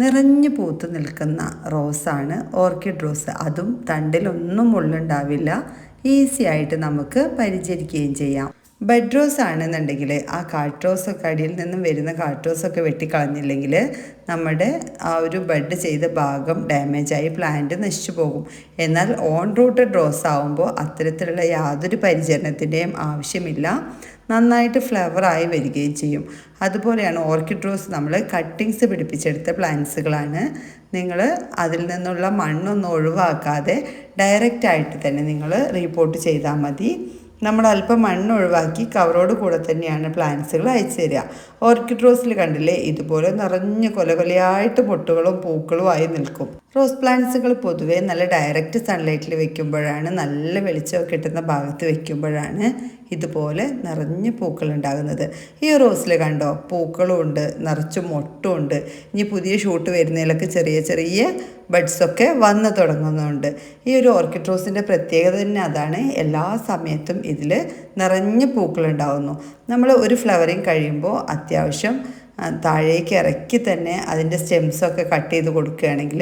നിറഞ്ഞു പൂത്ത് നിൽക്കുന്ന റോസാണ് ഓർക്കിഡ് റോസ്. അതും തണ്ടിലൊന്നും മുള്ളുണ്ടാവില്ല. ഈസി ആയിട്ട് നമുക്ക് പരിചരിക്കുകയും ചെയ്യാം. ബഡ് റോസ് ആണെന്നുണ്ടെങ്കിൽ ആ കാട്ട് റോസൊക്കെ അടിയിൽ നിന്നും വരുന്ന കാട്ട് റോസൊക്കെ വെട്ടിക്കളഞ്ഞില്ലെങ്കിൽ നമ്മുടെ ആ ഒരു ബഡ് ചെയ്ത ഭാഗം ഡാമേജായി പ്ലാന്റ് നശിച്ചു പോകും. എന്നാൽ ഓൺ റൂട്ടഡ് റോസ് ആവുമ്പോൾ അത്തരത്തിലുള്ള യാതൊരു പരിചരണത്തിൻ്റെയും ആവശ്യമില്ല. നന്നായിട്ട് ഫ്ലവറായി വരികയും ചെയ്യും. അതുപോലെയാണ് ഓർക്കിഡ് റോസ്. നമ്മൾ കട്ടിങ്സ് പിടിപ്പിച്ചെടുത്ത പ്ലാന്റ്സുകളാണ്. നിങ്ങൾ അതിൽ നിന്നുള്ള മണ്ണൊന്നും ഒഴിവാക്കാതെ ഡയറക്റ്റായിട്ട് തന്നെ നിങ്ങൾ റീപോർട്ട് ചെയ്താൽ മതി. നമ്മൾ അല്പം മണ്ണ് ഒഴിവാക്കി കവറോട് കൂടെ തന്നെയാണ് പ്ലാന്റ്സുകൾ അയച്ചു തരിക. ഓർക്കിഡ് റോസിൽ കണ്ടില്ലേ, ഇതുപോലെ നിറഞ്ഞ് കൊലകൊലയായിട്ട് പൊട്ടുകളും പൂക്കളും ആയി നിൽക്കും. റോസ് പ്ലാന്റ്സുകൾ പൊതുവേ നല്ല ഡയറക്റ്റ് സൺലൈറ്റിൽ വെക്കുമ്പോഴാണ്, നല്ല വെളിച്ചം കിട്ടുന്ന ഭാഗത്ത് വെക്കുമ്പോഴാണ് ഇതുപോലെ നിറഞ്ഞ് പൂക്കൾ ഉണ്ടാകുന്നത്. ഈ റോസിൽ കണ്ടോ, പൂക്കളും ഉണ്ട്, നിറച്ച് മൊട്ടും ഉണ്ട്. ഇനി പുതിയ ഷൂട്ട് വരുന്നതിലൊക്കെ ചെറിയ ചെറിയ ബഡ്സൊക്കെ വന്ന് തുടങ്ങുന്നുണ്ട്. ഈ ഒരു ഓർക്കിഡ് റോസിൻ്റെ പ്രത്യേകത തന്നെ അതാണ്. എല്ലാ സമയത്തും ഇതിൽ നിറഞ്ഞ് പൂക്കളുണ്ടാകുന്നു. നമ്മൾ ഒരു ഫ്ലവറിങ് കഴിയുമ്പോൾ അത്യാവശ്യം താഴേക്ക് ഇറക്കി തന്നെ അതിൻ്റെ സ്റ്റെംസൊക്കെ കട്ട് ചെയ്ത് കൊടുക്കുകയാണെങ്കിൽ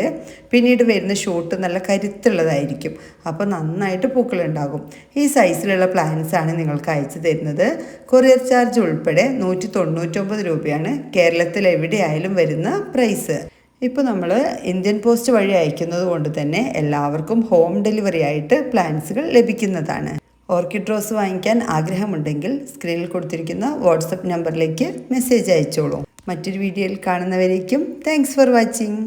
പിന്നീട് വരുന്ന ഷൂട്ട് നല്ല കരുത്തുള്ളതായിരിക്കും. അപ്പോൾ നന്നായിട്ട് പൂക്കളുണ്ടാകും. ഈ സൈസിലുള്ള പ്ലാന്റ്സാണ് നിങ്ങൾക്ക് അയച്ചു തരുന്നത്. കൊറിയർ ചാർജ് ഉൾപ്പെടെ 199 രൂപയാണ് കേരളത്തിൽ എവിടെയായാലും വരുന്ന പ്രൈസ്. ഇപ്പോൾ നമ്മൾ ഇന്ത്യൻ പോസ്റ്റ് വഴി അയക്കുന്നത് കൊണ്ട് തന്നെ എല്ലാവർക്കും ഹോം ഡെലിവറി ആയിട്ട് പ്ലാന്റ്സുകൾ ലഭിക്കുന്നതാണ്. ഓർക്കിഡ് റോസ് വാങ്ങിക്കാൻ ആഗ്രഹമുണ്ടെങ്കിൽ സ്ക്രീനിൽ കൊടുത്തിരിക്കുന്ന വാട്സപ്പ് നമ്പറിലേക്ക് മെസ്സേജ് അയച്ചോളൂ. മറ്റൊരു വീഡിയോയിൽ കാണുന്നവരേക്കും താങ്ക്സ് ഫോർ വാച്ചിങ്.